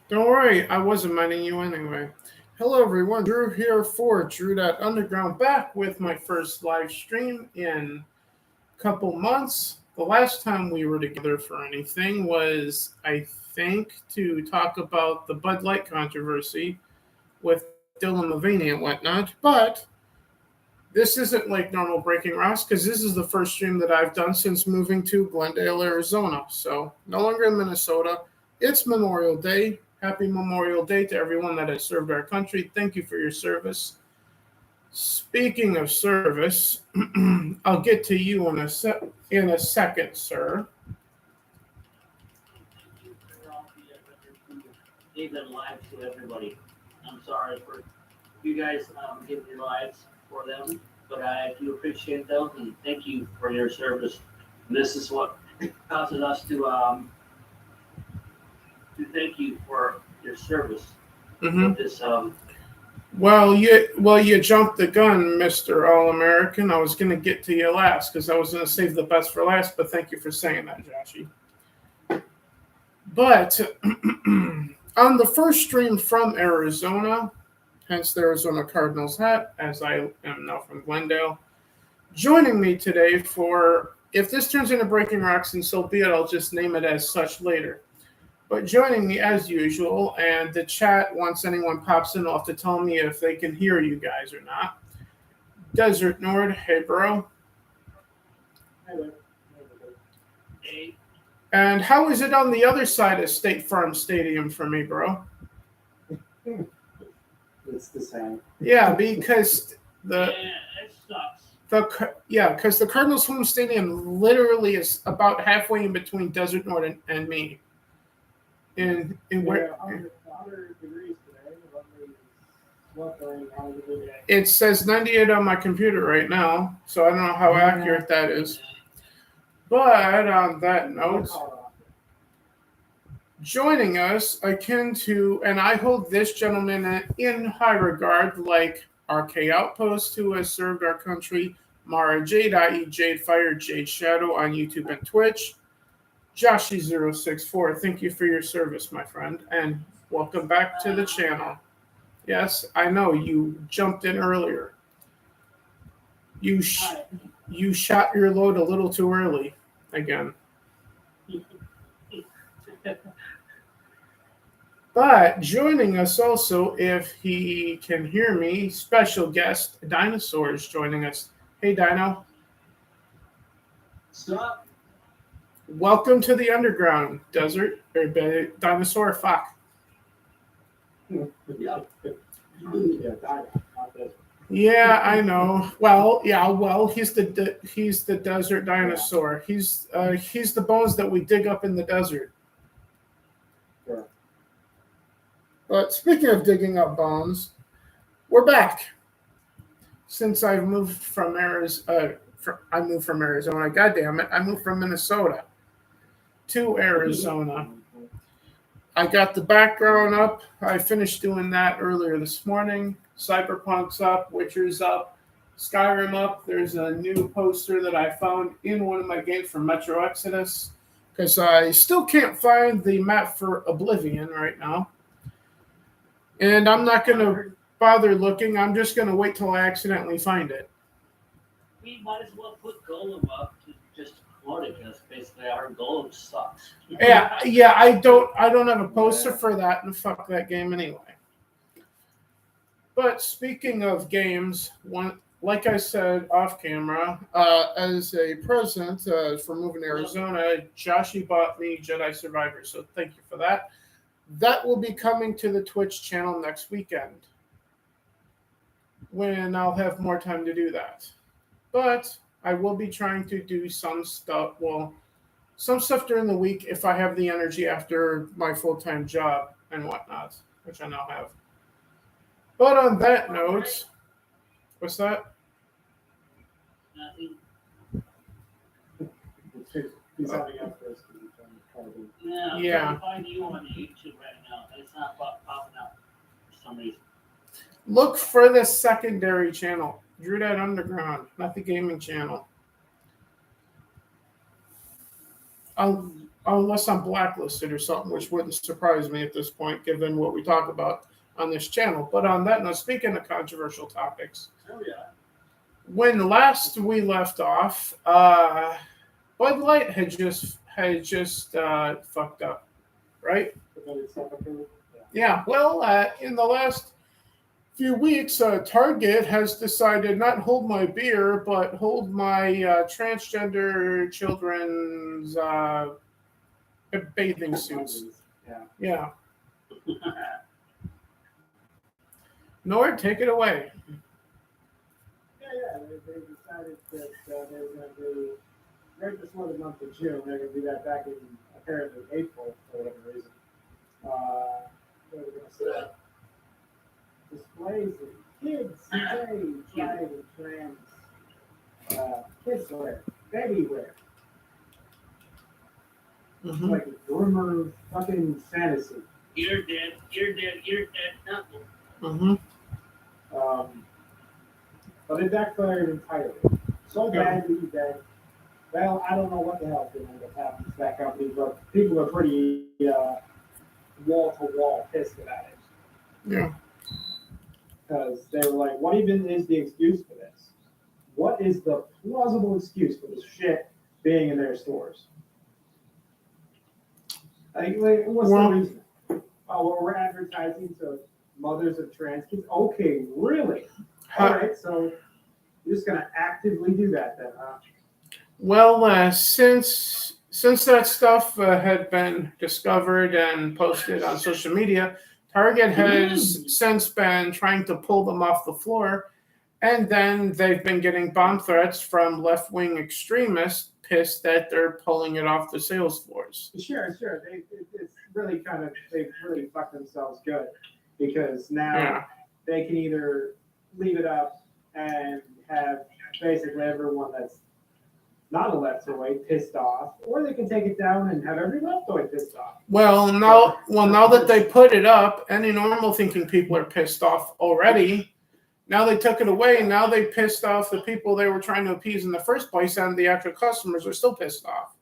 Don't worry, I wasn't minding you anyway. Hello everyone, Drew here for Drew Underground, back with my first live stream in a couple months. The last time we were together for anything was, I think, to talk about the Bud Light controversy with Dylan Mulvaney and whatnot. But this isn't like normal Breaking Rocks because this is the first stream that I've done since moving to Glendale, Arizona. So no longer in Minnesota. It's Memorial Day. Happy Memorial Day to everyone that has served our country. Thank you for your service. Speaking of service, I'll get to you in a second, sir. Gave their lives to everybody. I'm sorry for you guys giving your lives for them, but I do appreciate them and thank you for your service. And this is what causes us to thank you for your service Mm-hmm. with this. Well, you jumped the gun, Mister All American. I was going to get to you last because I was going to save the best for last. But thank you for saying that, Joshy. But on the first stream from Arizona, hence the Arizona Cardinals hat, as I am now from Glendale, joining me today for, if this turns into Breaking Rocks, and so be it, I'll just name it as such later. But joining me as usual, and the chat, once anyone pops in, will have to tell me if they can hear you guys or not. Desert Nord, hey bro. Hey, And how is it on the other side of State Farm Stadium for me, bro? It's the same. Yeah, because it sucks. because the Cardinals' home stadium literally is about halfway in between Desert Nord and me. In where 100 degrees today. Lovely. it says 98 on my computer right now, so I don't know how accurate that is. But on that note, joining us akin to, and I hold this gentleman in high regard, like RK Outpost, who has served our country, Mara Jade, i.e. Jade Fire, Jade Shadow on YouTube and Twitch. Joshy064, thank you for your service, my friend, and welcome back to the channel. Yes, I know you jumped in earlier. You shot your load a little too early again. But joining us also, if he can hear me, special guest Dinosaur is joining us. Hey, Dino. Stop. Welcome to the underground, Desert or Dinosaur. Fuck. Yeah, I know. Well, yeah. Well, he's the desert dinosaur. He's the bones that we dig up in the desert. Sure. But speaking of digging up bones, we're back. Since I've moved from Arizona, I moved from Arizona. God damn it! I moved from Minnesota to Arizona. I got the background up. I finished doing that earlier this morning. Cyberpunk's up, Witcher's up, Skyrim up. There's a new poster that I found in one of my games for Metro Exodus because I still can't find the map for Oblivion right now. And I'm not going to bother looking. I'm just going to wait till I accidentally find it. We might as well put Golem up to just promote it because basically our Golem sucks. Yeah. I don't have a poster for that, and fuck that game anyway. But speaking of games, like I said off camera, as a present for moving to Arizona, Joshy bought me Jedi Survivor, so thank you for that. That will be coming to the Twitch channel next weekend, when I'll have more time to do that. But I will be trying to do some stuff during the week if I have the energy after my full-time job and whatnot, which I now have. But on that note, what's that? Nothing. He's having outbursts. Yeah. I'm trying to find you on YouTube right now. It's not popping up for some reason. Look for the secondary channel, Drew Dad Underground, not the gaming channel. unless I'm blacklisted or something, which wouldn't surprise me at this point, given what we talk about on this channel. But on that note, speaking of controversial topics, Oh yeah. when last we left off, Bud Light had just fucked up, right? Yeah. Well, in the last few weeks, Target has decided not hold my beer, but hold my transgender children's bathing suits. Yeah. Yeah. Nord, take it away. Yeah. They decided that they were going to do right before the month of June. They're going to do that back in apparently April for whatever reason. They were going to set up displays of kids today trying trans kids wear, baby wear. It's like a groomer fucking fantasy. You're dead. Nothing. Mm-hmm. But it backfired entirely. So badly that, well, I don't know what the hell is going to end up happening to that company, but people are pretty wall-to-wall pissed about it. Yeah. Because they were like, what even is the excuse for this? What is the plausible excuse for this shit being in their stores? Like what's the reason? Oh, well, we're advertising to mothers of trans kids. Okay, really? All right, so you're just gonna actively do that then, huh? Well, since that stuff had been discovered and posted on social media, Target has since been trying to pull them off the floor, and then they've been getting bomb threats from left-wing extremists pissed that they're pulling it off the sales floors. Sure. It's really they've really fucked themselves good because now they can either leave it up and have basically everyone that's not a leftoid pissed off, or they can take it down and have every leftoid pissed off. Well, now that they put it up, any normal thinking people are pissed off already. Now they took it away. Now they pissed off the people they were trying to appease in the first place, and the actual customers are still pissed off.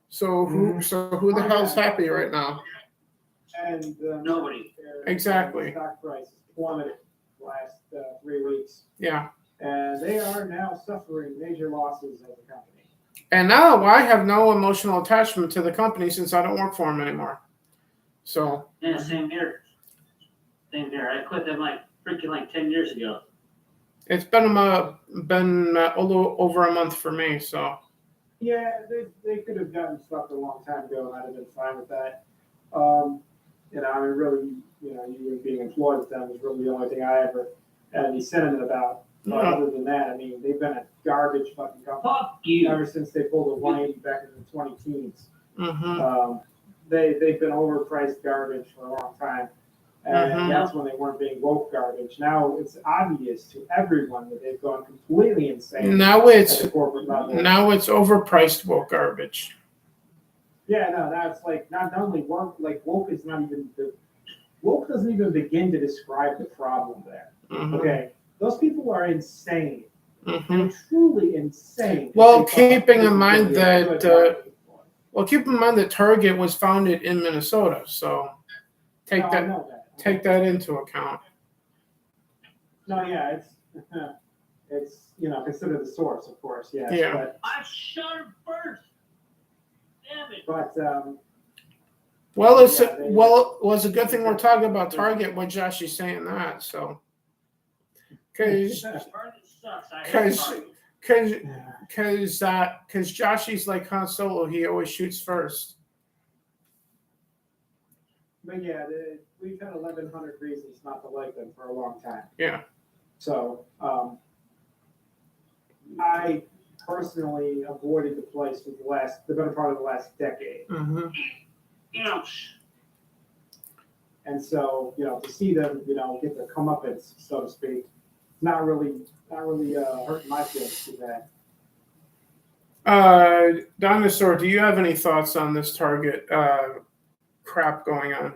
So who the hell's happy right now? And Nobody. Exactly. Stock price plummeted the last 3 weeks. Yeah. And they are now suffering major losses as a company. And now I have no emotional attachment to the company since I don't work for them anymore. So. Yeah, same here. I quit them freaking 10 years ago. It's been a little over a month for me, so. Yeah, they could have gotten stuff a long time ago, and I'd have been fine with that. Really, you being employed with them is really the only thing I ever had any sentiment about. But other than that, they've been a garbage fucking company. Fuck you. Ever since they pulled a 180 back in the 2010s. Mm-hmm. They've been overpriced garbage for a long time. And that's when they weren't being woke garbage. Now it's obvious to everyone that they've gone completely insane. Now it's at the corporate level. Now it's overpriced woke garbage. Yeah, no, that's not only woke. Woke is not even woke doesn't even begin to describe the problem there. Mm-hmm. Okay, those people are insane. Mm-hmm. They're truly insane. Well, keeping in mind that Target was founded in Minnesota, so take that into account. No, yeah, it's consider the source, of course, yes. Yeah. But, I shot her first. Damn it. But it's a good thing we're talking about Target when Josh is saying that. So, because Josh is like Han Solo, he always shoots first. But yeah, we've had 1,100 reasons not to like them for a long time. Yeah. So I personally avoided the place for the better part of the last decade. Mm-hmm. Ouch. And so, to see them, get their comeuppance, so to speak, not really hurting my feelings too bad. Dinosaur, do you have any thoughts on this Target crap going on?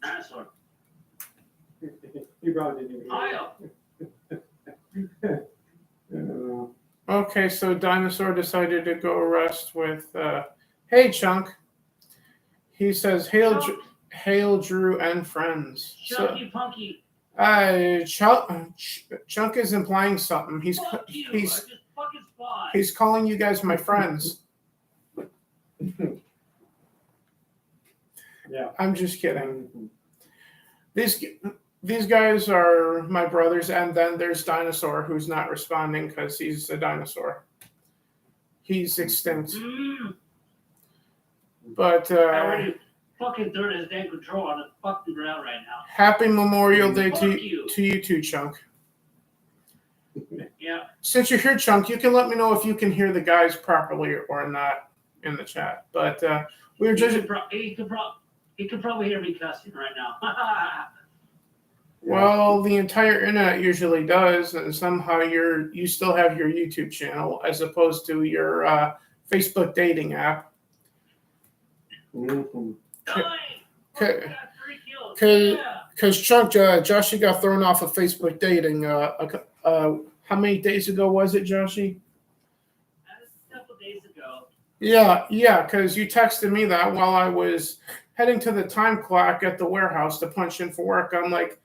Dinosaur. You probably didn't even hear Kyle. it. Okay, so Dinosaur decided to go rest with, hey, Chunk. He says, hail, Drew and friends. Chunky Punky. Chunk is implying something. Fuck you. I just fucking spy. He's calling you guys my friends. Yeah. I'm just kidding. These guys are my brothers, and then there's Dinosaur, who's not responding because he's a dinosaur. He's extinct. But I already fucking threw his damn control on the fucking ground right now. Happy Memorial Day Fuck to you. you too, Chunk. Yeah. Since you're here, Chunk, you can let me know if you can hear the guys properly or not in the chat. But we were just He could probably hear me cussing right now. well, the entire internet usually does, and somehow you still have your YouTube channel as opposed to your Facebook dating app. Because Chunk, Joshy got thrown off of Facebook dating. How many days ago was it, Joshy? A couple days ago. Yeah, because you texted me that while I was heading to the time clock at the warehouse to punch in for work. I'm like,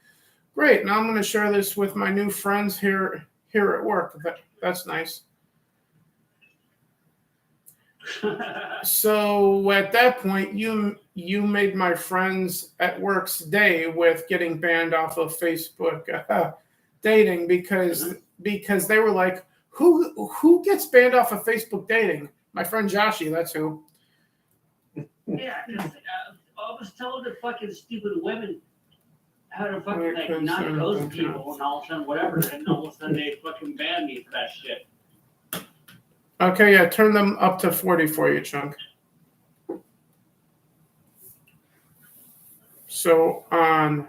great, now I'm going to share this with my new friends here at work. That's nice. So at that point, you made my friends at work's day with getting banned off of Facebook dating because they were like, who gets banned off of Facebook dating? My friend Joshy, that's who. Yeah, because I was telling the fucking stupid women how to fucking like not ghost people and all of a sudden whatever, and all of a sudden they fucking banned me for that shit. Okay, yeah, turn them up to 40 for you, Chunk. So I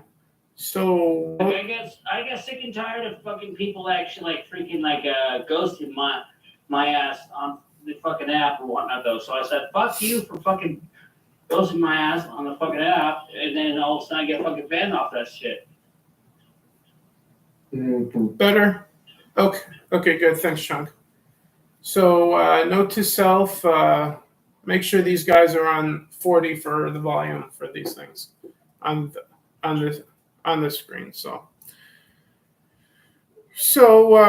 get sick and tired of fucking people actually like freaking like ghosting my ass on the fucking app or whatnot though. So I said, fuck you for fucking ghosting my ass on the fucking app, and then all of a sudden I get fucking banned off that shit. Better? Okay, good. Thanks, Chunk. So note to self, make sure these guys are on 40 for the volume for these things on the screen. So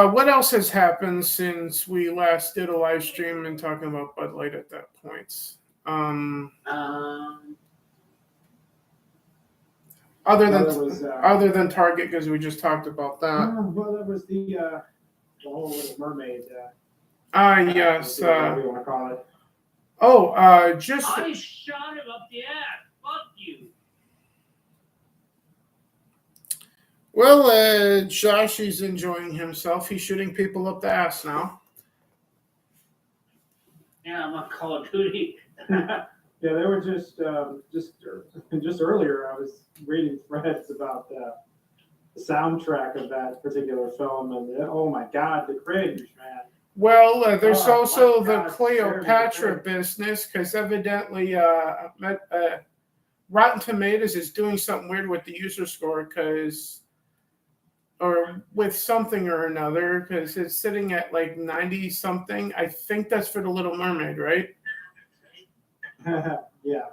what else has happened since we last did a live stream and talking about Bud Light at that point? Other than Target, because we just talked about that. Well, that was the whole Little Mermaid. Yes. Whatever you want to call it. Just. I shot him up the ass. Fuck you. Well, Josh, he's enjoying himself. He's shooting people up the ass now. Yeah, I'm on Call of Duty. Yeah, they were just earlier. I was reading threads about the soundtrack of that particular film, and oh my god, the cringe, man. Well, there's also the Cleopatra business, because evidently Rotten Tomatoes is doing something weird with the user score, or with something or another, because it's sitting at like 90 something. I think that's for The Little Mermaid, right? Yeah.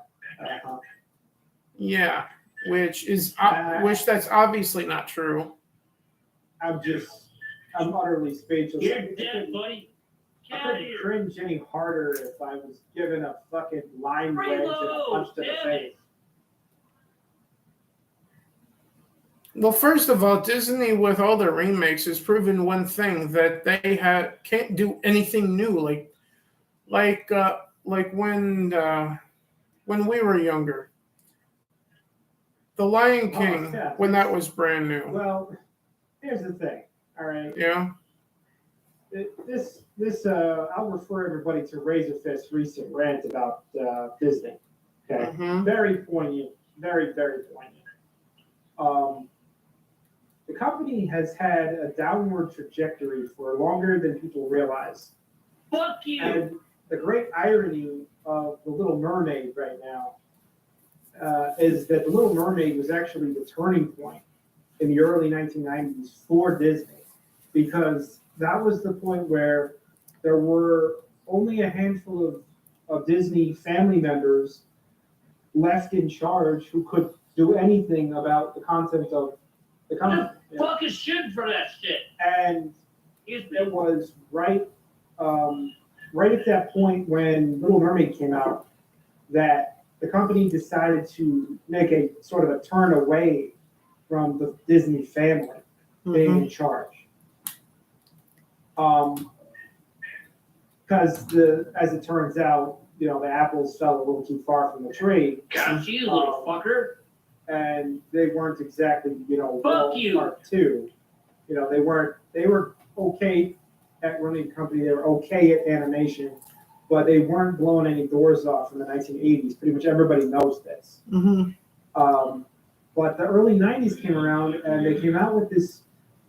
Yeah, which that's obviously not true. I'm utterly speechless. You're dead, buddy. I couldn't cringe any harder if I was given a fucking line wedge and a punch to the face. Well, first of all, Disney, with all their remakes, has proven one thing, that they can't do anything new. Like when we were younger, The Lion King, when that was brand new. Well, here's the thing. All right. Yeah. I'll refer everybody to Razorfist's recent rant about Disney. Okay. Mm-hmm. Very poignant. Very, very poignant. The company has had a downward trajectory for longer than people realize. Fuck you. And the great irony of The Little Mermaid right now is that The Little Mermaid was actually the turning point in the early 1990s for Disney, because that was the point where there were only a handful of Disney family members left in charge who could do anything about the content of the company. Fuck his shit for that shit. And Excuse me. it was right at that point when Little Mermaid came out that the company decided to make a sort of a turn away from the Disney family being in charge. Because as it turns out, the apples fell a little too far from the tree. Got you, little fucker. And they weren't exactly, Fuck you. Part two. They were okay at running the company. They were okay at animation, but they weren't blowing any doors off in the 1980s. Pretty much everybody knows this. But the early 90s came around and they came out with this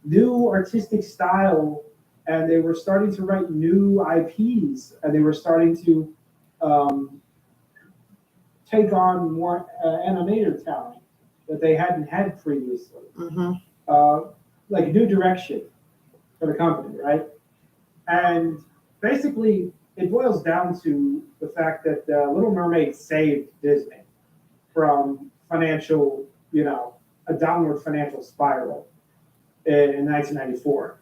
new artistic style, and they were starting to write new IPs, and they were starting to take on more animator talent that they hadn't had previously. Like a new direction for the company, right? And basically, it boils down to the fact that Little Mermaid saved Disney from financial, a downward financial spiral in 1994.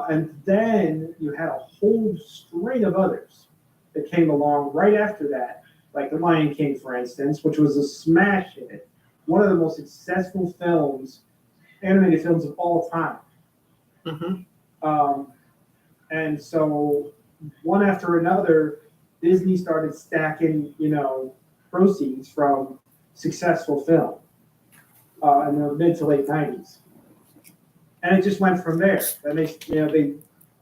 And then you had a whole string of others that came along right after that, like The Lion King, for instance, which was a smash hit, one of the most successful animated films of all time. And so one after another, Disney started stacking, proceeds from successful film in the mid to late 90s. And it just went from there. And they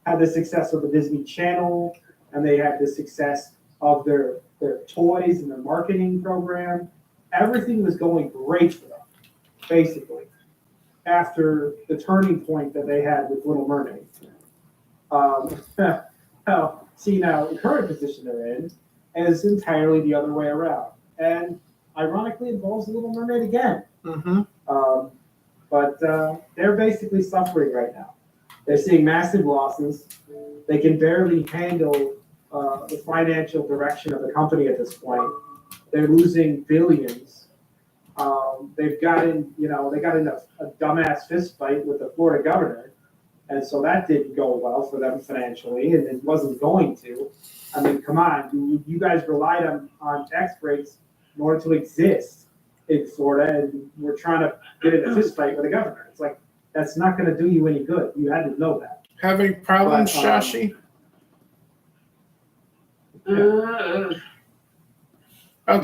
had the success of the Disney Channel, and they had the success of their toys and their marketing program. Everything was going great for them, basically, after the turning point that they had with Little Mermaid. Now the current position they're in is entirely the other way around, and ironically involves Little Mermaid again. But they're basically suffering right now. They're seeing massive losses. They can barely handle the financial direction of the company at this point. They're losing billions. They got in a dumbass fist fight with the Florida governor, and so that didn't go well for them financially, and it wasn't going to. I mean, come on, you guys relied on tax breaks in order to exist in Florida, and we're trying to get in a fist fight with the governor. It's like, that's not going to do you any good. You had to know that. Having problems, Shashi? I'll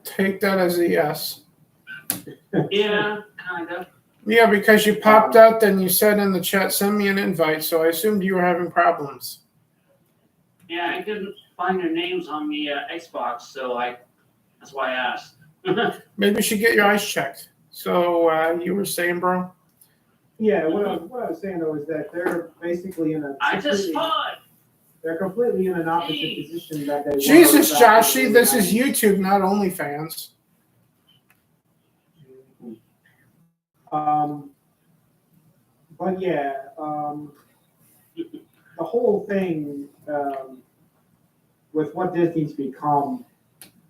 take that as a yes. Yeah, kind of. Yeah, because you popped out, then you said in the chat, send me an invite, so I assumed you were having problems. Yeah, I couldn't find their names on the Xbox, so that's why I asked. Maybe you should get your eyes checked. So you were saying, bro? Yeah, what I was saying though is that they're basically in a. I just fought. They're completely in an opposite position that they. Jesus, Joshy, this is YouTube, not OnlyFans. But yeah, the whole thing with what Disney's become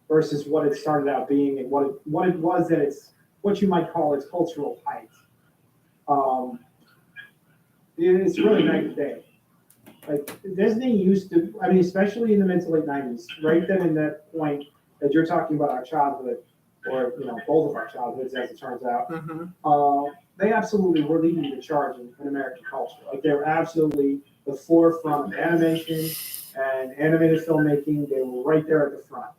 versus what it started out being and what it was at its what you might call its cultural height. It's really night and day. Like Disney used to, I mean, especially in the mid to late 90s, right then in that point that you're talking about our childhood, or both of our childhoods, as it turns out, they absolutely were leading the charge in American culture. Like they were absolutely the forefront of animation and animated filmmaking. They were right there at the front.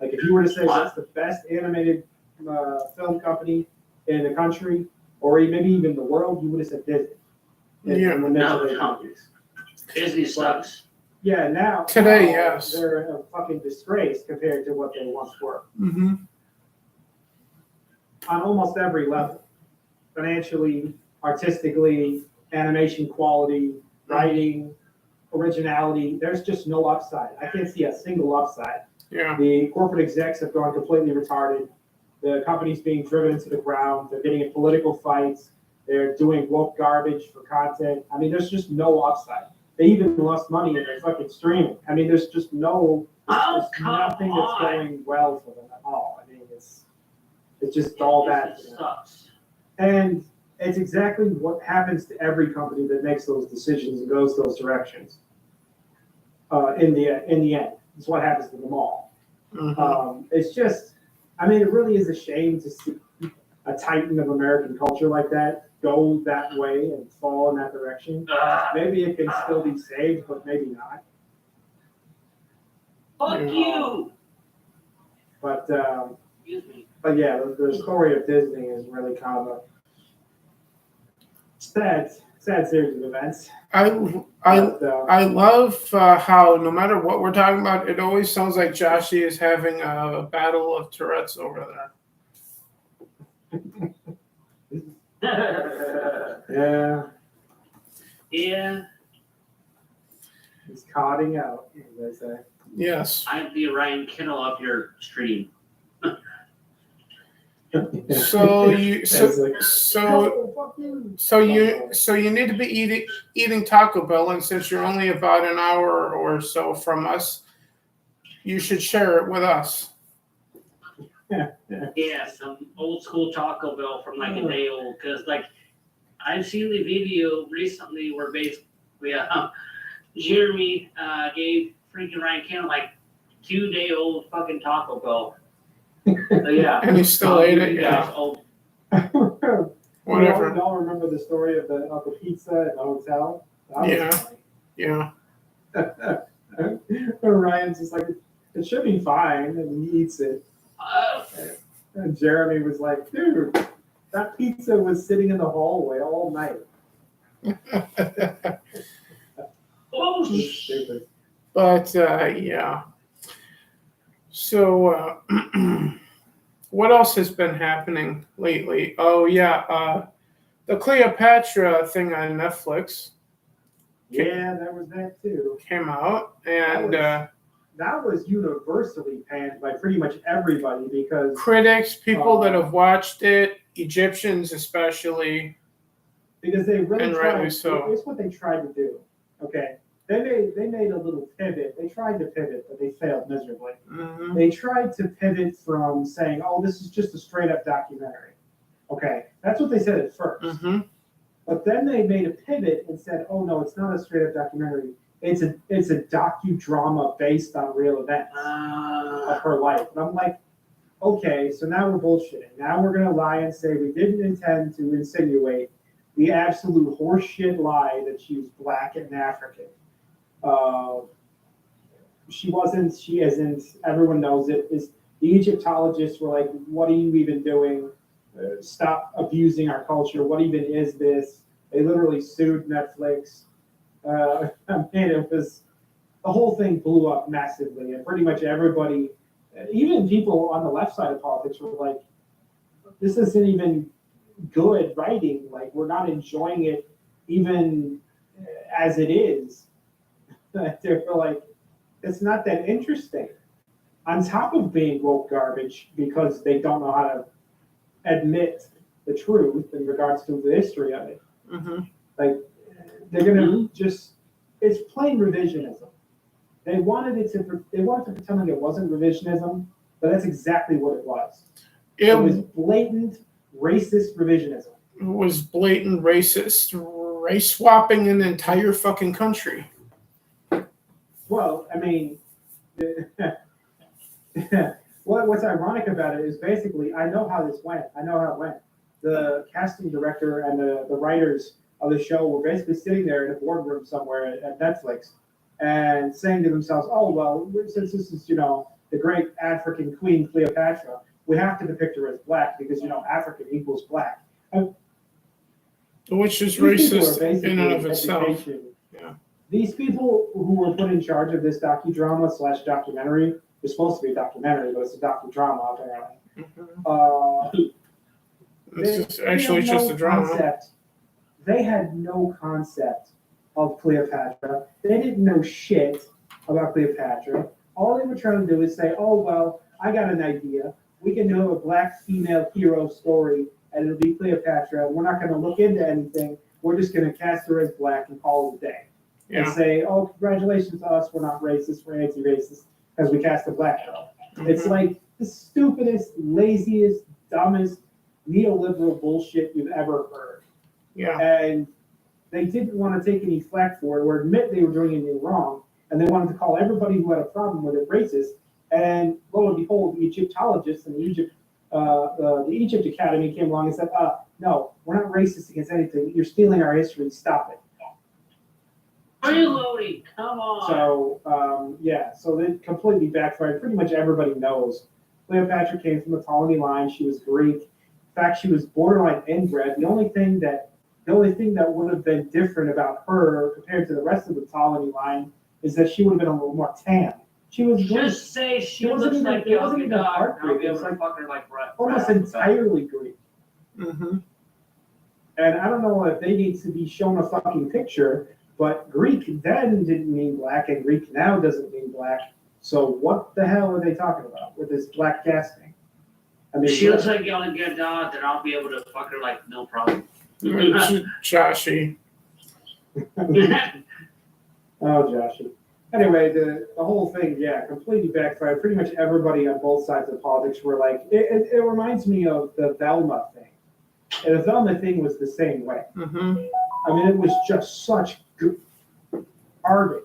Like if you were to say what's the best animated film company in the country, or maybe even the world, you would have said Disney. In the mid to late 90s. Disney sucks. Yeah, now today, yes, they're a fucking disgrace compared to what they once were. On almost every level, financially, artistically, animation quality, writing, originality. There's just no upside. I can't see a single upside. Yeah. The corporate execs have gone completely retarded. The company's being driven into the ground. They're getting in political fights. They're doing woke garbage for content. I mean, there's just no upside. They even lost money in their fucking streaming. I mean, there's just Oh, there's come nothing that's on. going well for them at all. I mean, it's just all bad. It sucks. And it's exactly what happens to every company that makes those decisions and goes those directions. In the end, it's what happens to them all. It's just, I mean, it really is a shame to see a titan of American culture like that go that way and fall in that direction. Maybe it can still be saved, but maybe not. Fuck you. But Excuse me. But yeah, the story of Disney is really kind of a sad series of events. I But, I love how no matter what we're talking about, it always sounds like Joshy is having a battle of Tourette's over there. yeah, he's cotting out, as they say. Yes. I'm the Ryan Kennel of your stream. So you It's like, so fuck you. so you need to be eating Taco Bell, and since you're only about an hour or so from us, you should share it with us. Yeah, some old school Taco Bell from like a day old. Because like I've seen the video recently where basically Jeremy gave freaking Ryan Kennel like 2-day-old fucking Taco Bell. So, yeah. And he still ate it. You Yeah. guys old. Whatever. Y'all remember the story of the pizza at the hotel? That was Yeah. funny. Ryan's just like, it should be fine, and he eats it. And Jeremy was like, dude, that pizza was sitting in the hallway all night. Oh, Stupid. But yeah. So what else has been happening lately? Oh yeah, the Cleopatra thing on Netflix Yeah, there was that too. came out, and That was universally panned by pretty much everybody because critics, people that have watched it, Egyptians especially. they really And tried. rightly so. It's what they tried to do. Okay, they made a little pivot. They tried to pivot, but they failed miserably. Mhm. They tried to pivot from saying, "Oh, this is just a straight up documentary." Okay, that's what they said at first. Mhm. But then they made a pivot and said, "Oh no, it's not a straight up documentary. It's a docudrama based on real events of her life." And I'm like, okay, so now we're bullshitting. Now we're gonna lie and say we didn't intend to insinuate the absolute horseshit lie that she was black and African. She wasn't. She isn't. Everyone knows it. The Egyptologists were like, "What are you even doing? Stop abusing our culture. What even is this?" They literally sued Netflix. I mean, it was the whole thing blew up massively, and pretty much everybody, even people on the left side of politics, were like, "This isn't even good writing. Like, we're not enjoying it, even as it is." They were like, "It's not that interesting." On top of being woke garbage because they don't know how to admit the truth in regards to the history of it. Mhm. Like, they're gonna it's plain revisionism. They wanted to pretend like it wasn't revisionism, but that's exactly what it was. It was blatant racist revisionism. It was blatant racist, race swapping an entire fucking country. Well, I mean, what's ironic about it is basically I know how this went. I know how it went. The casting director and the writers of the show were basically sitting there in a boardroom somewhere at Netflix and saying to themselves, "Oh well, since this is the great African queen Cleopatra, we have to depict her as black because African equals black." Which is These people are racist basically in and of itself. education. Yeah. These people who were put in charge of this docudrama/documentary, it's supposed to be a documentary, but it's a docudrama apparently. Mhm. It's actually had just no a drama. concept. They had no concept of Cleopatra. They didn't know shit about Cleopatra. All they were trying to do is say, "Oh well, I got an idea. We can do a black female hero story, and it'll be Cleopatra. We're not going to look into anything. We're just going to cast her as black and call it a day." and Yeah. say, "Oh, congratulations to us. We're not racist. We're anti-racist because we cast a black girl." It's Mhm. like the stupidest, laziest, dumbest neoliberal bullshit you've ever heard. Yeah. And they didn't want to take any flack for it or admit they were doing anything wrong, and they wanted to call everybody who had a problem with it racist. And lo and behold, the Egyptologists and the Egypt Academy came along and said, "No, we're not racist against anything. You're stealing our history. Stop it." Reloading, come on. So yeah, so they completely backfired. Pretty much everybody knows Cleopatra came from the Ptolemy line. She was Greek. In fact, she was borderline inbred. The only thing that would have been different about her compared to the rest of the Ptolemy line is that she would have been a little more tan. She was Greek, Just say she It wasn't looks even- like it wasn't Gal even Gadot, part and I'll be Greek, it able was to like fuck her like Brett. almost right off the bat. entirely Greek. Mm-hmm. And I don't know if they need to be shown a fucking picture, but Greek then didn't mean black, and Greek now doesn't mean black. So what the hell are they talking about with this black casting? I mean, She looks like Gal Gadot, then I'll be able to fuck her like no problem. Joshy. Oh, Joshy. Anyway, the whole thing, yeah, completely backfired. Pretty much everybody on both sides of politics were like, it reminds me of the Velma thing. And the Velma thing was the same way. Mm-hmm. I mean, it was just such garbage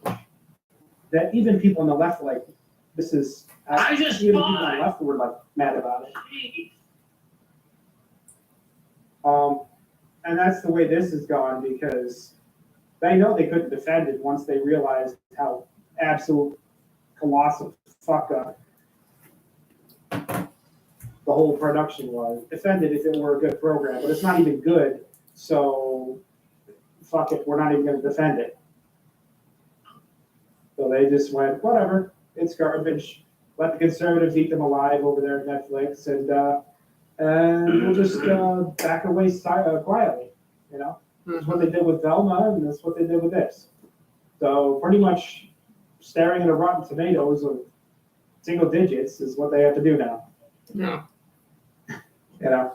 that even people on the left were like, this is. I just even people on bought. the left were like mad about it. Jeez. And that's the way this has gone because they know they couldn't defend it once they realized how absolute colossal fuck up the whole production was. Defend it if it were a good program, but it's not even good, so fuck it, we're not even going to defend it. So they just went, whatever, it's garbage. Let the conservatives eat them alive over there at Netflix, and we'll just back away quietly, you know? That's what they did with Velma, and that's what they did with this. So pretty much staring at a Rotten Tomatoes of single digits is what they have to do now, Yeah. you know?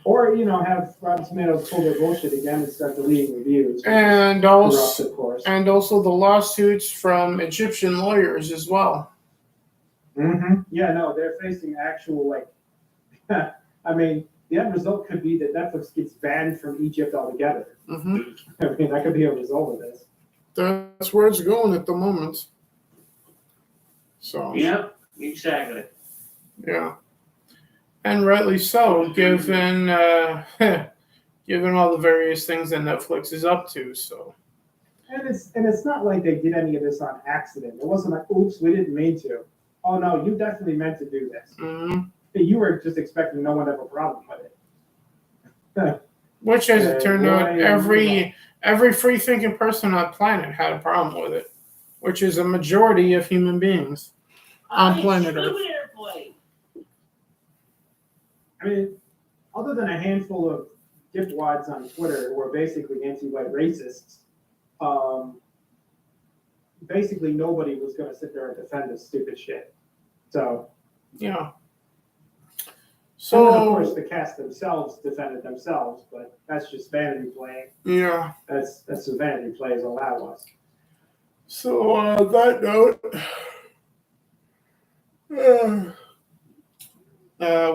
Or, you know, have Rotten Tomatoes pull their bullshit again and start deleting reviews. And Corrupt, also, of course. the lawsuits from Egyptian lawyers as well. Mm-hmm. Yeah, no, they're facing actual, like, I mean, the end result could be that Netflix gets banned from Egypt altogether. Mm-hmm. I mean, that could be a result of this. That's where it's going at the moment. So Yep, exactly. yeah, and rightly so, given given all the various things that Netflix is up to. So And it's not like they did any of this on accident. It wasn't like, oops, we didn't mean to. Oh no, you definitely meant to do this. mhm. You were just expecting no one to have a problem with it. Which, as it turned out, Boy, every free thinking person on the planet had a problem with it, which is a majority of human beings on planet Earth. Airplane. I mean, other than a handful of dipwads on Twitter who are basically anti-white racists, basically nobody was going to sit there and defend this stupid shit. So, Yeah. and then, of course, So the cast themselves defended themselves, but that's just vanity play. yeah. That's the vanity play is all that was. So on that note,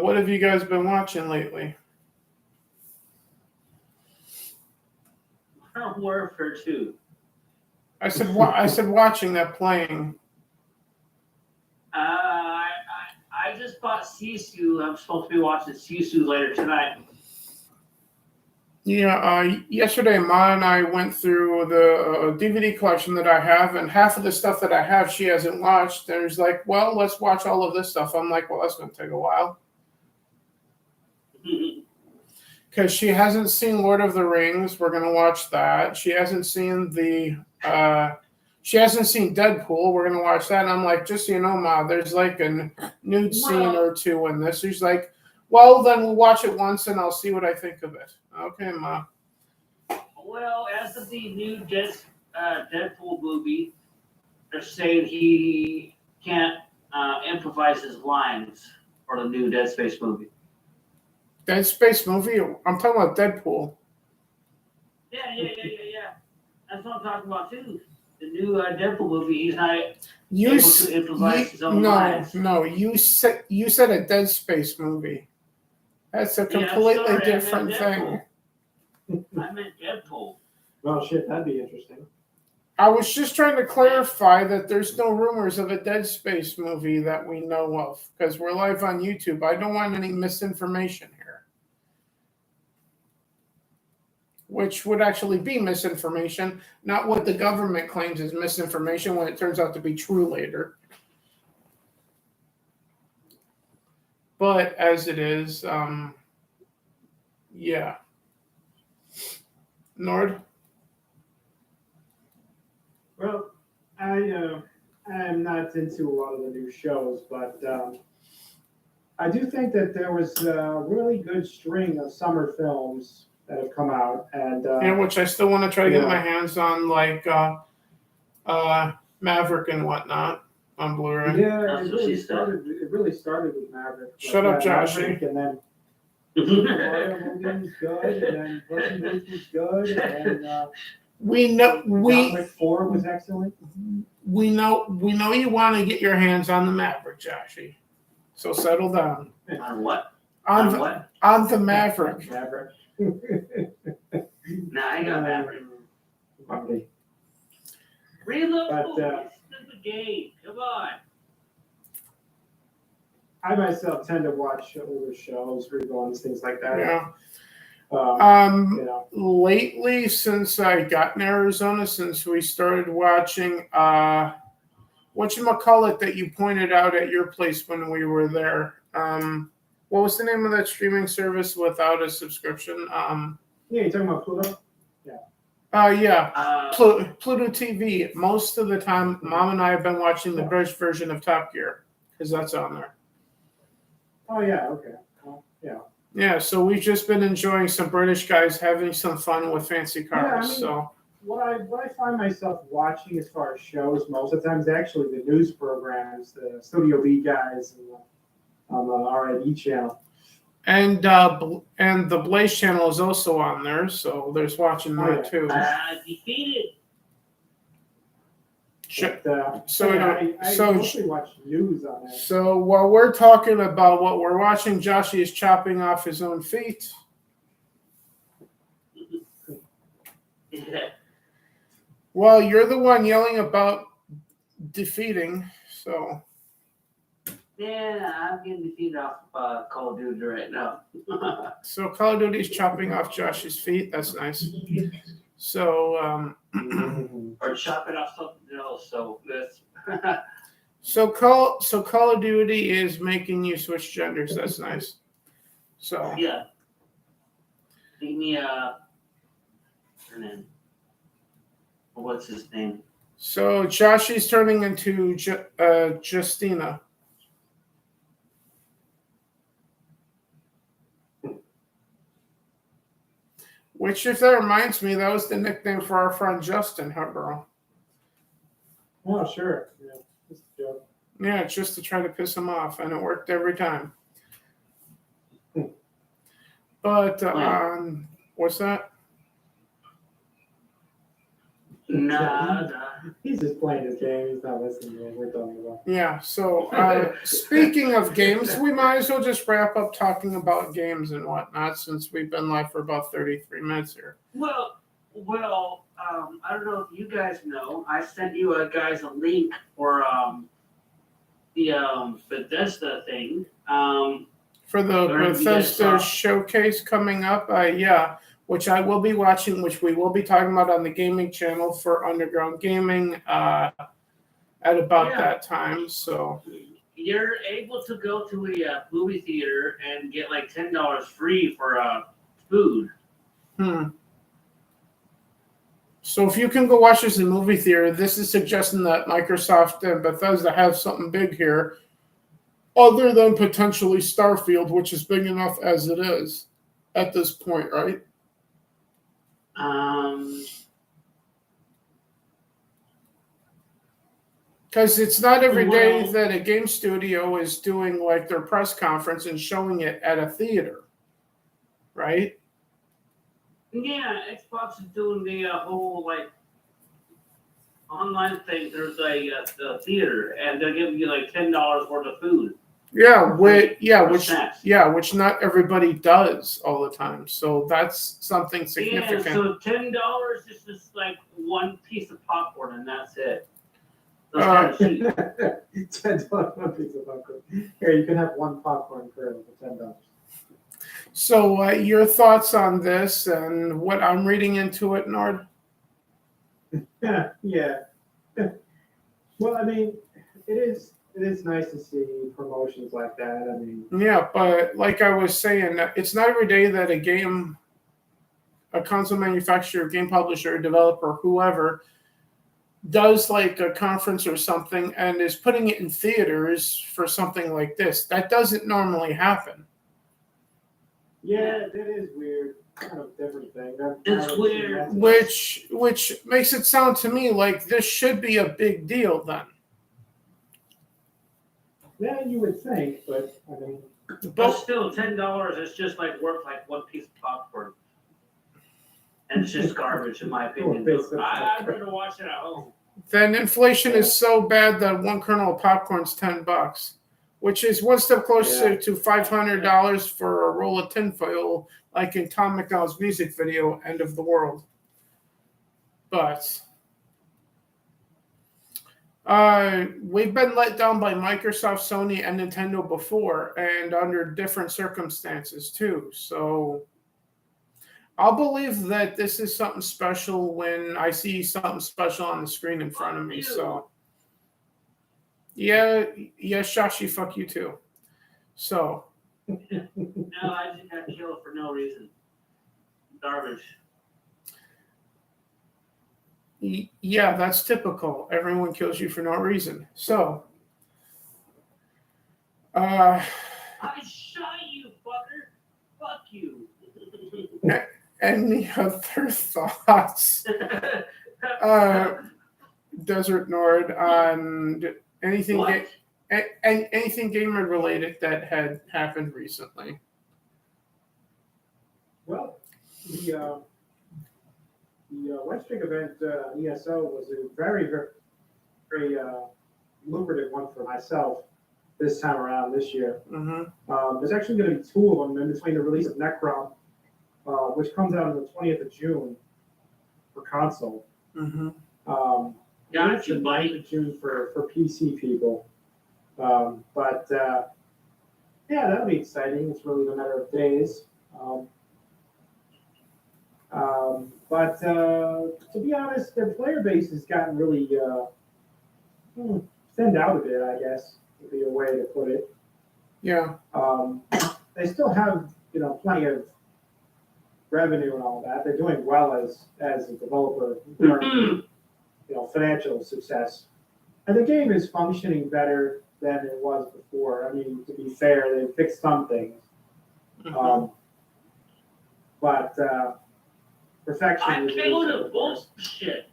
what have you guys been watching lately? Modern Warfare 2. I said watching that playing. I just bought Sisu. I'm supposed to be watching Sisu later tonight. Yeah, yesterday Ma and I went through the DVD collection that I have, and half of the stuff that I have she hasn't watched. There's like, well, let's watch all of this stuff. I'm like, well, that's going to take a while. Because she hasn't seen Lord of the Rings. We're going to watch that. She hasn't seen she hasn't seen Deadpool. We're going to watch that. And I'm like, just so you know, Ma, there's like a nude scene or two in this. She's like, well, then we'll watch it once and I'll see what I think of it. Okay, Ma. Well, as of the new Deadpool movie, they're saying he can't improvise his lines for the new Dead Space movie. Dead Space movie? I'm talking about Deadpool. Yeah. That's what I'm talking about too. The new Deadpool movie. He's not You able s- to improvise his own no, lines. no. You said a Dead Space movie. That's a Yeah, completely sorry, I meant different thing. Deadpool. I meant Deadpool. Well, shit, that'd be interesting. I was just trying to clarify that there's no rumors of a Dead Space movie that we know of because we're live on YouTube. I don't want any misinformation here, which would actually be misinformation, not what the government claims is misinformation when it turns out to be true later. But as it is, yeah. Nord? Well, I'm not into a lot of the new shows, but I do think that there was a really good string of summer films that have come out, and And which I still want to try to get yeah. my hands on, like Maverick and whatnot on Blu-ray. yeah, That's it what she really said. started. It really started with Maverick. Shut up, Josh. Maverick, and then Logan was good, and then Puss in Boots was good, and then We know John Wick 4 was excellent. we know you want to get your hands on the Maverick, Joshy. So settle down. On what? On On the, what? on the Maverick. Maverick. Nah, I got Maverick. Okay. Reload. But, It's the game. Come on. I myself tend to watch older shows, reruns, things like that. Yeah. You know, Lately, since I got in Arizona, since we started watching whatchamacallit that you pointed out at your place when we were there. What was the name of that streaming service without a subscription? yeah, you're talking about Pluto? Yeah. Pluto TV. Most of the time, Mom and I have been watching the British version of Top Gear because that's on there. Oh, yeah, okay. Well, yeah. Yeah, so we've just been enjoying some British guys having some fun with fancy cars. Yeah, I mean, so What I find myself watching as far as shows most of the time is actually the news programs, the Studio B guys on the RID channel. and the Blaze channel is also on there, so there's watching that too. Defeated. But, So, yeah, I so- mostly watch news on that. So while we're talking about what we're watching, Joshy is chopping off his own feet. Yeah. Well, you're the one yelling about defeating, so Yeah, I'm getting defeated off Call of Duty right now. so Call of Duty's chopping off Josh's feet. That's nice. So Or chopping off something else. So that's so Call of Duty is making you switch genders. That's nice. So yeah. Give me her name. What's his name? so Joshy's turning into Justina. Which, if that reminds me, that was the nickname for our friend Justin Hubbard. Oh, sure. Yeah, just a joke. Yeah, just to try to piss him off, and it worked every time. But what's that? Nah. He's just playing his game. He's not listening to what we're talking about. Yeah. So speaking of games, we might as well just wrap up talking about games and whatnot, since we've been live for about 33 minutes here. Well, I don't know if you guys know. I sent you guys a link for the Bethesda thing. For the Or you guys Bethesda saw- showcase coming up, yeah, which I will be watching, which we will be talking about on the gaming channel for Underground Gaming at about Yeah. that time. So You're able to go to a movie theater and get like $10 free for food. So if you can go watch this in a movie theater, this is suggesting that Microsoft and Bethesda have something big here, other than potentially Starfield, which is big enough as it is at this point, right? Because it's not every day Well- that a game studio is doing like their press conference and showing it at a theater, right? Yeah, Xbox is doing the whole like online thing. There's the theater, and they're giving you like $10 worth of food. Which not everybody does all the time. So that's something significant. Yeah, so $10 is just like one piece of popcorn, and that's it. That's kind of cheap. $10 one piece of popcorn. Here, you can have one popcorn kernel for $10. So your thoughts on this and what I'm reading into it, Nord? Yeah. Well, I mean, it is nice to see promotions like that. I mean, Yeah, but like I was saying, it's not every day that a console manufacturer, game publisher, developer, whoever, does like a conference or something and is putting it in theaters for something like this. That doesn't normally happen. yeah, that is weird. Kind of different thing. It's weird. Which makes it sound to me like this should be a big deal then. Yeah, you would think, but I mean, But still, $10 is just like worth like one piece of popcorn, and it's just garbage in my opinion. I'd rather watch it at home. Then inflation is so bad that one kernel of popcorn's $10, which is one step closer to $500 for a roll of tinfoil, like in Tom McDowell's music video, "End of the World." But we've been let down by Microsoft, Sony, and Nintendo before, and under different circumstances too. So I'll believe that this is something special when I see something special on the screen in front of me. So yeah, Shashi, fuck you too. So No, I just got killed for no reason. Garbage. yeah, that's typical. Everyone kills you for no reason. So I shot you, fucker. Fuck you. any other thoughts, Desert Nord, on anything What? anything gamer related that had happened recently? well, the West Street event ESO was a very, very, very lucrative one for myself this time around this year. Mm-hmm. There's actually going to be two of them in between the release of Necrom, which comes out on the 20th of June for console. Mm-hmm. Got you, the 9th buddy. of June for PC people. But yeah, that'll be exciting. It's really a matter of days. But to be honest, their player base has gotten really thinned out a bit, I guess, would be a way to put it. Yeah. They still have, plenty of revenue and all that. They're doing well as a developer, financial success. And the game is functioning better than it was before. I mean, to be fair, they fixed some things. Mm-hmm. But perfection I is killed a bullshit.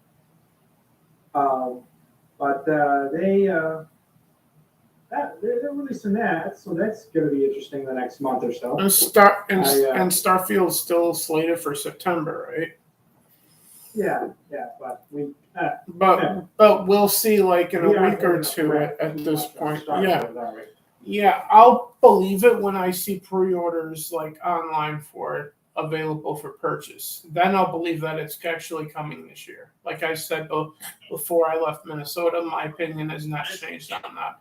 But they're releasing that, so that's going to be interesting the next month or so. And Starfield's still slated for September, right? Yeah, but but we'll see like in a week or two at this point. Yeah, I'll believe it when I see pre-orders like online for it available for purchase. Then I'll believe that it's actually coming this year. Like I said before I left Minnesota, my opinion has not changed on that.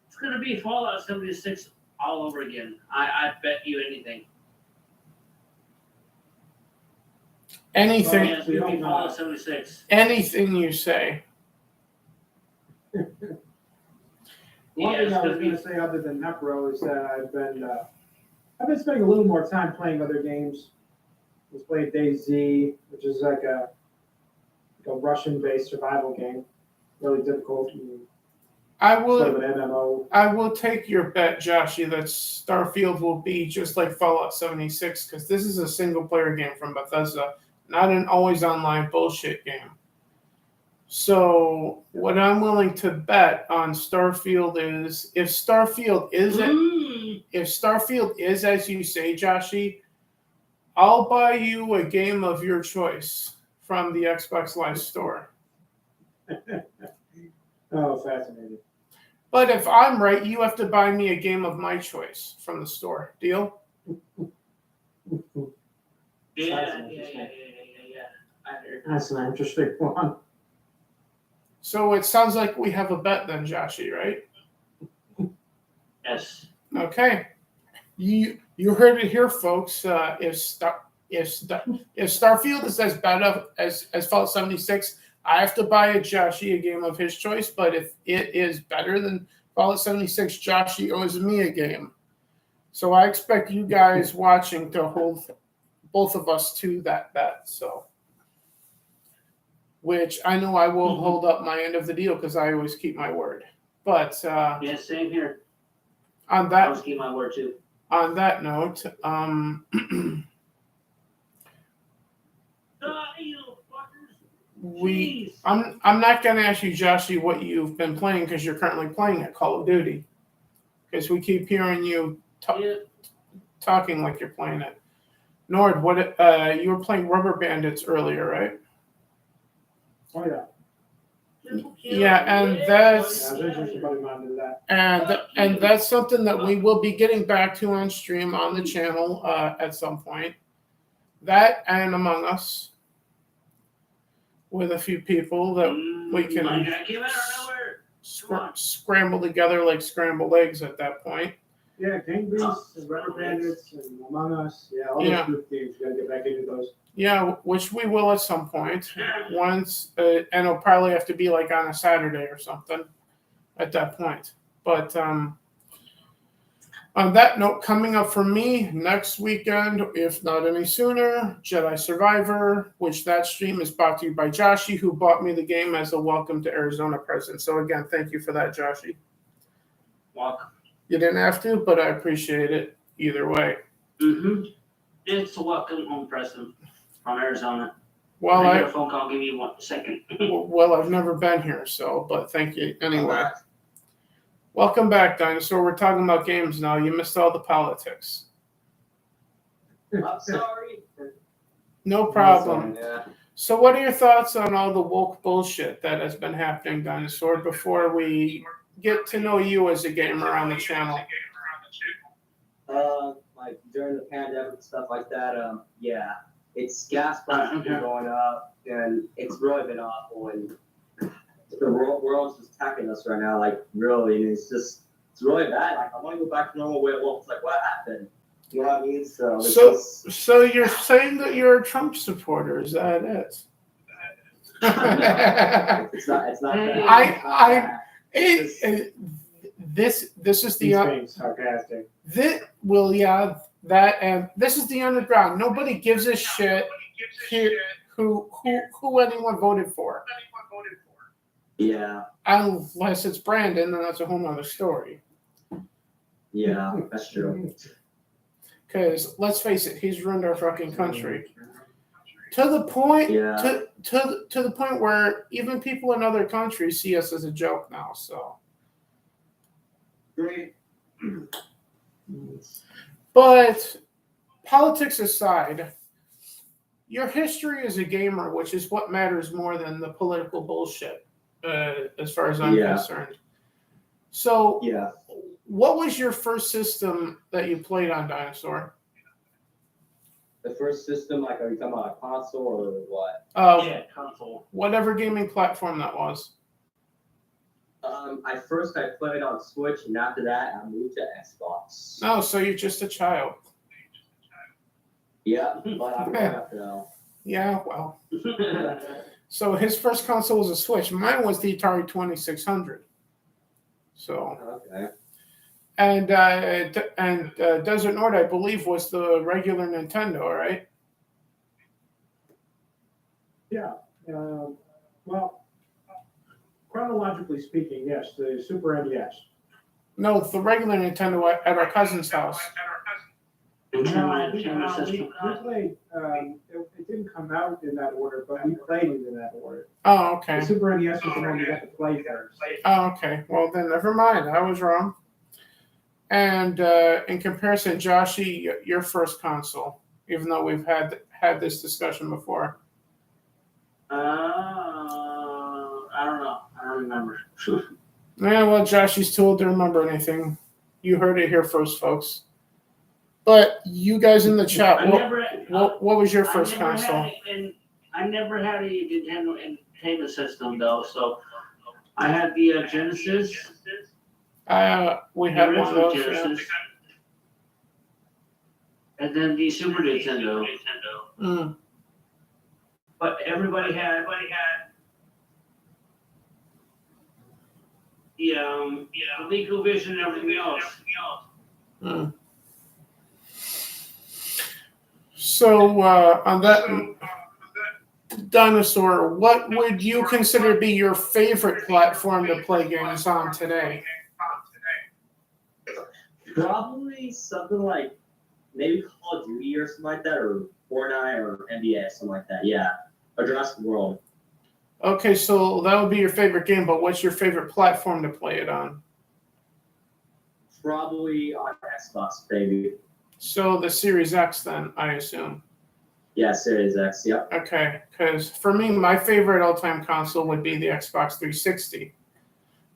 It's gonna be Fallout 76 all over again. I bet you anything. Anything, Yeah, it's gonna be Fallout 76. anything you say. One thing I was going to say other than Necro is that I've been spending a little more time playing other games. I was playing DayZ, which is like a Russian-based survival game, really difficult. I will Sort of an MMO. I will take your bet, Joshy, that Starfield will be just like Fallout 76 because this is a single-player game from Bethesda, not an always online bullshit game. So what I'm willing to bet on Starfield is if Starfield is as you say, Joshy, I'll buy you a game of your choice from the Xbox Live Store. Oh, fascinating. But if I'm right, you have to buy me a game of my choice from the store. Deal? Yeah. I heard. That's an interesting one. So it sounds like we have a bet then, Joshy, right? Yes. Okay. You heard it here, folks. If Starfield is as bad as Fallout 76, I have to buy a Joshy a game of his choice. But if it is better than Fallout 76, Joshy owes me a game. So I expect you guys watching to hold both of us to that bet. So, which I know I will hold up my end of the deal because I always keep my word. But Yeah, same here. on I that was keeping my word too. on that note, You fuckers. we Jeez. I'm not going to ask you, Joshy, what you've been playing because you're currently playing at Call of Duty. Because we keep hearing you Yeah. talking like you're playing it. Nord, what you were playing Rubber Bandits earlier, right? Oh, yeah. Triple kill. Yeah, and that's- Yeah, there's somebody minded that. And that's something that we will be getting back to on stream on the channel at some point. That and Among Us with a few people that we can My guy came out of nowhere. scramble together like scrambled eggs at that point. Yeah, Gang Beasts and Rubber Bandits and Among Us. Yeah, all Yeah. those group games. We gotta get back into those. Yeah, which we will at some point. Once, and it'll probably have to be like on a Saturday or something at that point. But on that note, coming up for me next weekend, if not any sooner, Jedi Survivor, which that stream is brought to you by Joshy, who bought me the game as a welcome to Arizona present. So again, thank you for that, Joshy. Welcome. You didn't have to, but I appreciate it either way. Mm-hmm. It's a welcome home present from Arizona. Well, I get a phone call. Give me 1 second. well, I've never been here, so but thank you anyway. Welcome back, Dinosaur. We're talking about games now. You missed all the politics. I'm sorry. No problem. Yeah. So, what are your thoughts on all the woke bullshit that has been happening, Dinosaur, before we get to know you as a gamer on the channel? Like during the pandemic and stuff like that, yeah, it's gas prices been going up, and it's really been awful, and the world's just attacking us right now, like really, and it's really bad. Like I want to go back to normal way it was. Like what happened? You know what I mean? So So you're saying that you're a Trump supporter? Is that it? it's not. It's not. Bad. This is He's the being sarcastic. this and this is the underground. Nobody gives a shit who anyone voted for, Yeah. unless it's Brandon, then that's a whole nother story. Yeah, that's true. Because let's face it, he's ruined our fucking country to the point Yeah. to the point where even people in other countries see us as a joke now. So, Great. but politics aside, your history as a gamer, which is what matters more than the political bullshit, as far as I'm concerned. So, Yeah. what was your first system that you played on, Dinosaur? The first system, like, are you talking about a console or what? Yeah, console. Whatever gaming platform that was. I played on Switch, and after that, I moved to Xbox. Oh, so you're just a child. Yeah, but I'm grown up now. Yeah, well. So his first console was a Switch. Mine was the Atari 2600. So, Okay. and Desert Nord, I believe, was the regular Nintendo, right? Yeah. Well, chronologically speaking, yes, the Super NES. No, the regular Nintendo at our cousin's house. We System. played. It didn't come out in that order, but we played it in that order. Oh, okay. The Super NES was the one we got to play first. Oh, okay. Well, then never mind. I was wrong. And in comparison, Joshy, your first console, even though we've had this discussion before. I I don't know. I don't remember. Yeah, well, Josh, he's too old to remember anything. You heard it here first, folks. But you guys in the chat, what was your first console? I never had a Nintendo Entertainment System though, so I had the Genesis. We The had one of original those. Yeah. Genesis. And then the Super Nintendo. Mm. But everybody had the ColecoVision and everything else. Mm. So on that dinosaur, what would you consider to be your favorite platform to play games on today? Probably something like maybe Call of Duty or something like that, or Fortnite or NBA, something like that. Yeah, or Jurassic World. Okay, so that would be your favorite game, but what's your favorite platform to play it on? Probably on Xbox, baby. So the Series X, then, I assume. Yeah, Series X. Yep. Okay, because for me, my favorite all-time console would be the Xbox 360.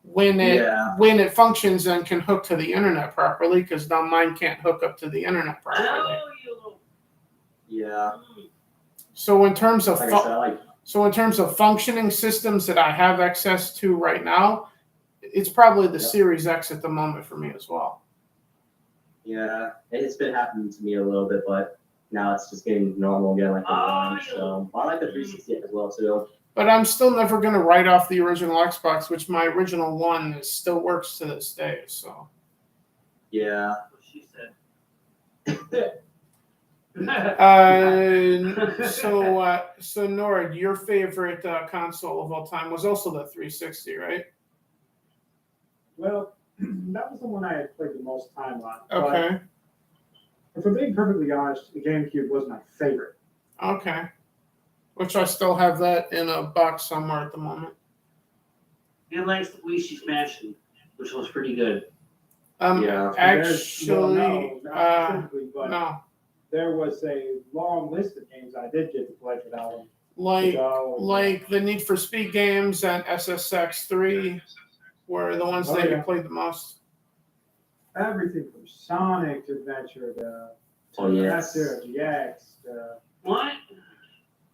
When it functions and can hook to the internet properly, because now mine can't hook up to the internet properly. Yeah. So in terms of Like I said, in terms of functioning systems that I have access to right now, it's probably the Series X at the moment for me as well. yeah, it's been happening to me a little bit, but now it's just getting normal again, like the one. So I like the 360 as well too. But I'm still never going to write off the original Xbox, which my original one still works to this day. So Yeah. That's what she said. So Nord, your favorite console of all time was also the 360, right? Well, that was the one I had played the most time on. Okay. But if I'm being perfectly honest, the GameCube was my favorite. Okay. Which I still have that in a box somewhere at the moment. He likes the Luigi's Mansion, which was pretty good. Yeah. Actually, not specifically, but no. there was a long list of games I did get to play for that one. Like the Need for Speed games and SSX3 were the ones that you played the most. Everything from Sonic Adventure to yes. GX to What?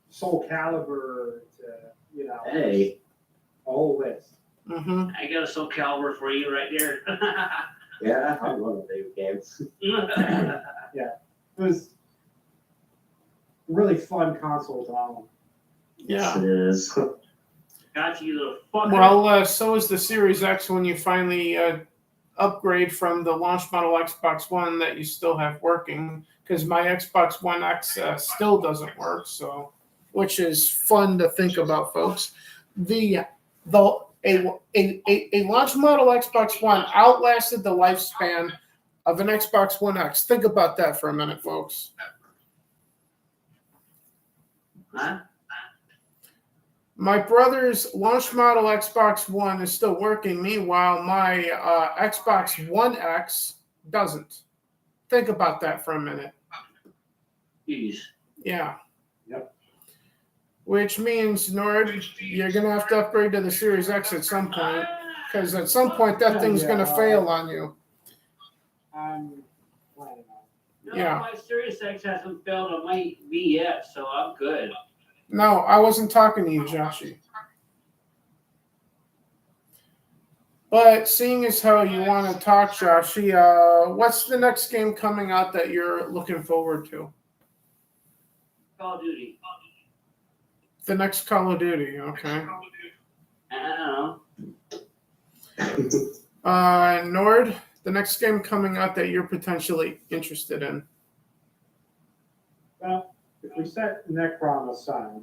Soul Calibur to Hey. a whole list. Mm-hmm. I got a Soul Calibur for you right there. Yeah, I love the video games. It was a really fun console to own. Yeah. Yes, it is. Got you, little fucker. Well, so is the Series X when you finally upgrade from the launch model Xbox One that you still have working, because my Xbox One X still doesn't work, so which is fun to think about, folks. A launch model Xbox One outlasted the lifespan of an Xbox One X. Think about that for a minute, folks. Huh? My brother's launch model Xbox One is still working. Meanwhile, my Xbox One X doesn't. Think about that for a minute. Jeez. Yeah. Yep. Which means, Nord, you're going to have to upgrade to the Series X at some point. Because at some point, that thing's going to fail on you. I'm planning on. No, Yeah. my Series X hasn't failed on my V yet, so I'm good. No, I wasn't talking to you, Joshy. But seeing as how you want to talk, Joshy, what's the next game coming out that you're looking forward to? Call of Duty. The next Call of Duty, okay. I don't know. Nord, the next game coming out that you're potentially interested in? Well, if we set Necron aside,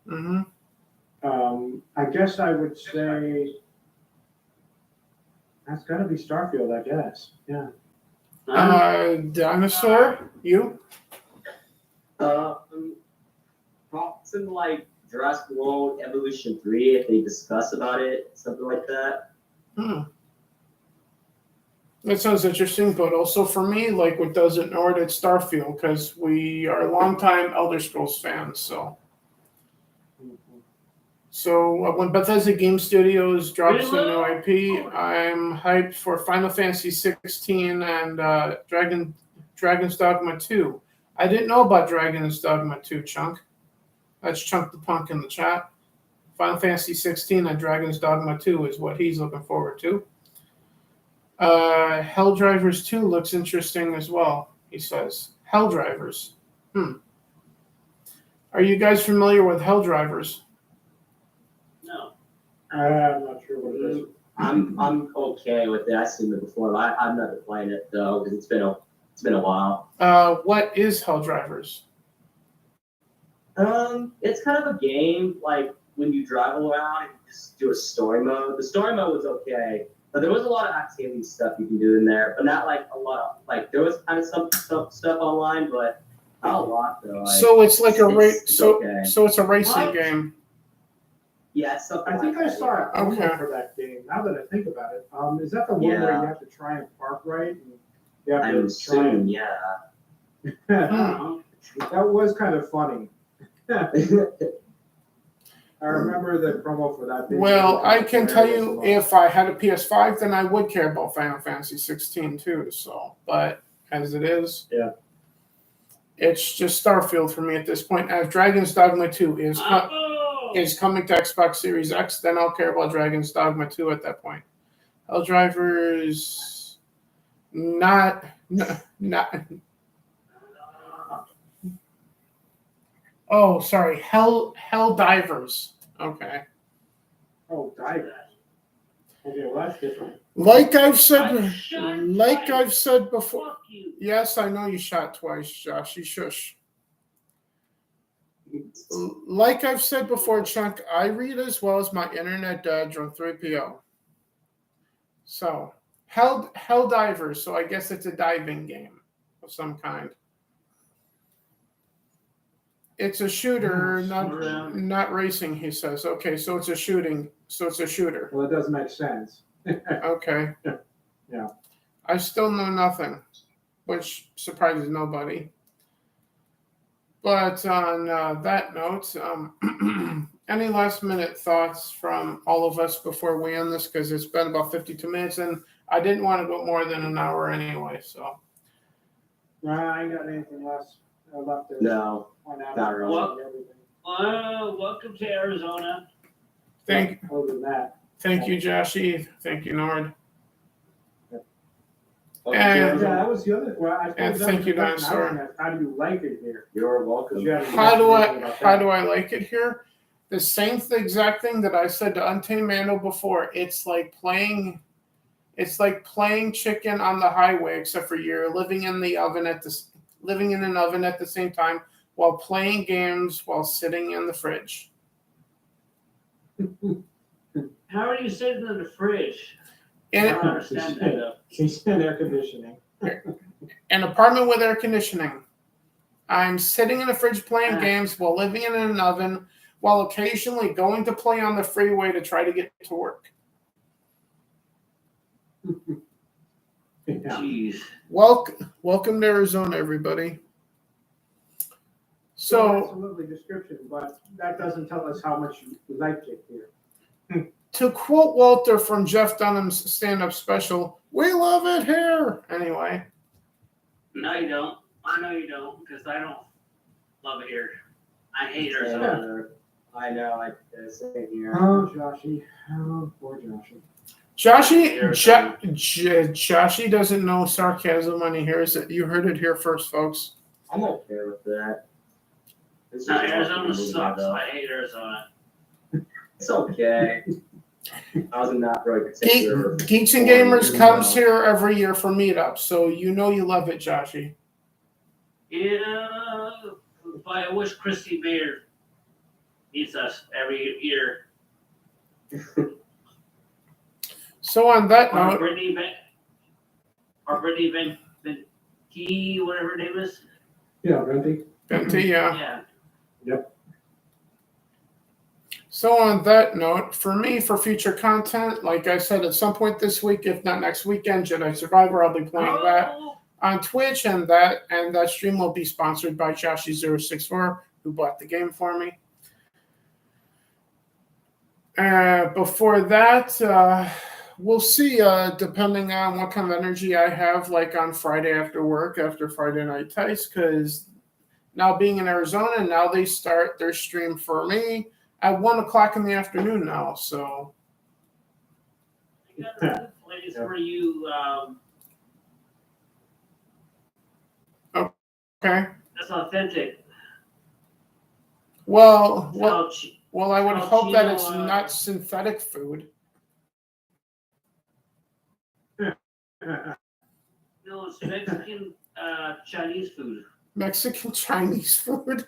Mm-hmm. I guess I would say that's got to be Starfield, I guess. Yeah. Dinosaur, you? Something like Jurassic World Evolution 3, if they discuss about it, something like that. That sounds interesting, but also for me, like what does it Nord, it's Starfield, because we are longtime Elder Scrolls fans, so So when Bethesda Game Studios drops a new Hello. IP, I'm hyped for Final Fantasy 16 and Dragon's Dogma 2. I didn't know about Dragon's Dogma 2, Chunk. That's Chunk the Punk in the chat. Final Fantasy 16 and Dragon's Dogma 2 is what he's looking forward to. Helldivers 2 looks interesting as well, he says. Helldivers. Are you guys familiar with Helldivers? No. I'm not sure what it is. I'm okay with it. I've seen it before. But I've never played it though because it's been a while. What is Helldivers? It's kind of a game like when you drive around and just do a story mode. The story mode was okay, but there was a lot of activity stuff you can do in there, but not like a lot of like there was kind of some stuff online, but not a lot though. Like, So it's like a race. it's So okay. so it's a racing What? game. Yeah, it's something. I think like I that, saw a promo Okay. for that game. Now that I think about it, is that the one where Yeah. you have to try and park right? And you have I to would try assume, and... yeah. That was kind of funny. I remember the promo for that. Well, I can tell you, if I had a PS5, then I would care about Final Fantasy 16 too. So, but as it is, Yeah. it's just Starfield for me at this point. As Dragon's Dogma 2 is coming to Xbox Series X, then I'll care about Dragon's Dogma 2 at that point. Helldivers, not. Oh, sorry, Helldivers. Okay. Oh, Diver. Okay, well that's different. Like I've I said, shot like twice. I've said before. Fuck you. Yes, I know you shot twice, Josh. You shush. Like I've said before, Chunk, I read as well as my internet dad on 3PO. So, Helldivers. So I guess it's a diving game of some kind. It's a shooter, not racing. He says. Okay, so it's a shooting. So it's a shooter. Well, it does make sense. Okay. Yeah. I still know nothing, which surprises nobody. But on that note, any last minute thoughts from all of us before we end this? Because it's been about 52 minutes and I didn't want to go more than an hour anyway. So, No, I ain't got anything left to No. point out. Not really. Everything. Welcome to Arizona. thank Other than that, you, Joshy. Thank you, Nord. yeah, that was the other. Well, I And suppose that thank was you, the question I was Dinosaur. gonna ask. How do you like it here? You're welcome. 'Cause you haven't How do mentioned anything about I that. like it here? The same exact thing that I said to Untamed Mando before. It's like playing chicken on the highway, except for you're living in an oven at the same time while playing games while sitting in the fridge. How are you sitting in the fridge? I In don't understand that though. She's in air conditioning. an apartment with air conditioning. I'm sitting in the fridge playing games while living in an oven, while occasionally going to play on the freeway to try to get to work. Yeah. Jeez. Welcome to Arizona, everybody. That's So, a lovely description, but that doesn't tell us how much you like it here. to quote Walter from Jeff Dunham's stand-up special, "We love it here." Anyway, No, you don't. I know you don't, because I don't love it here. I hate Arizona. I know. Same here. Oh, Joshy. Oh, poor Joshy. Joshy doesn't know sarcasm when he hears it. You heard it here first, folks. I'm okay with that. It's No, just Arizona awesome sucks. though. I hate Arizona. It's okay. I was not very particular. Geeks and Gamers comes here every year for meetups, so you know you love it, Joshy. Yeah, but I wish Christy Bayer meets us every year. So on that Or note, Brittany Van Key, whatever her name is. Yeah, Renty. Bente, yeah. Yeah. So on that note, for me, for future content, like I said, at some point this week, if not next weekend, Jedi Survivor, I'll be playing that on Twitch, and that stream will be sponsored by Joshy064, who bought the game for me. Before that, we'll see, depending on what kind of energy I have, like on Friday after work, after Friday Night Tights, because now being in Arizona, now they start their stream for me at 1 o'clock in the afternoon now. So, I got a good place for you. okay. That's authentic. Well, It's well, called well, I would Well, hope that Chino, it's not synthetic food. no, it's Mexican Chinese food. Mexican Chinese food.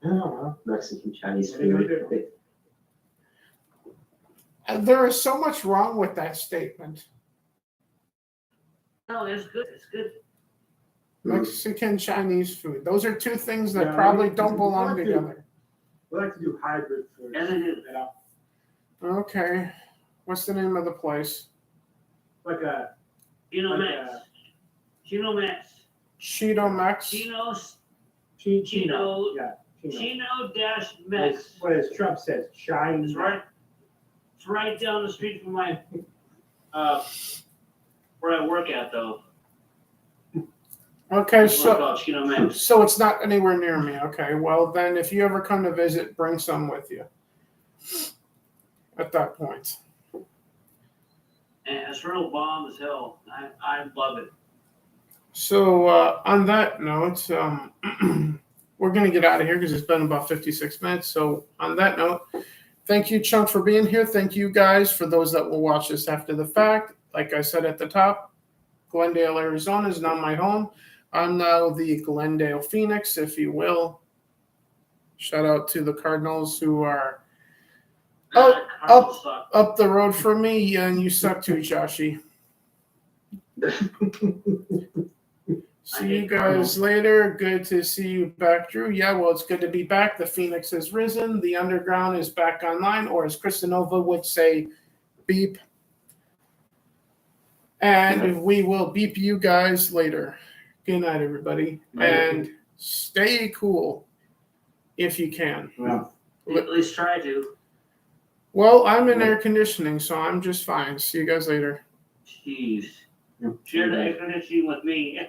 I don't know. Mexican Chinese What do you food. And there is so much wrong with that statement. No, it's good. It's good. Mexican Chinese food. Those are two things that Yeah, probably we- don't we belong like to- together. We like to do hybrid food. As it is. You know, Okay. What's the name of the place? like a Chino Like, Max. Chino Max. Cheeto Mex. Chino. Yeah, Chino. Chino dash Like, Max. what as Trump says, China. It's right. It's right down the street from my where I work at though. Okay, It's so called Chino Max. so it's not anywhere near me. Okay, well then, if you ever come to visit, bring some with you. At that point. And it's real bomb as hell. I love it. So on that note, we're gonna get out of here because it's been about 56 minutes. So on that note, thank you, Chunk, for being here. Thank you guys for those that will watch this after the fact. Like I said at the top, Glendale, Arizona is now my home. I'm now the Glendale Phoenix, if you will. Shout out to the Cardinals who are Cardinals suck. up the road from me, and you suck too, Joshy. See you guys later. Good to see you back, Drew. Yeah, well, it's good to be back. The Phoenix has risen. The underground is back online, or as Christinova would say, beep. And we will beep you guys later. Good night, everybody. And stay cool if you can. Well, At least try to. Well, I'm in air conditioning, so I'm just fine. See you guys later. Jeez. Share the air conditioning with me.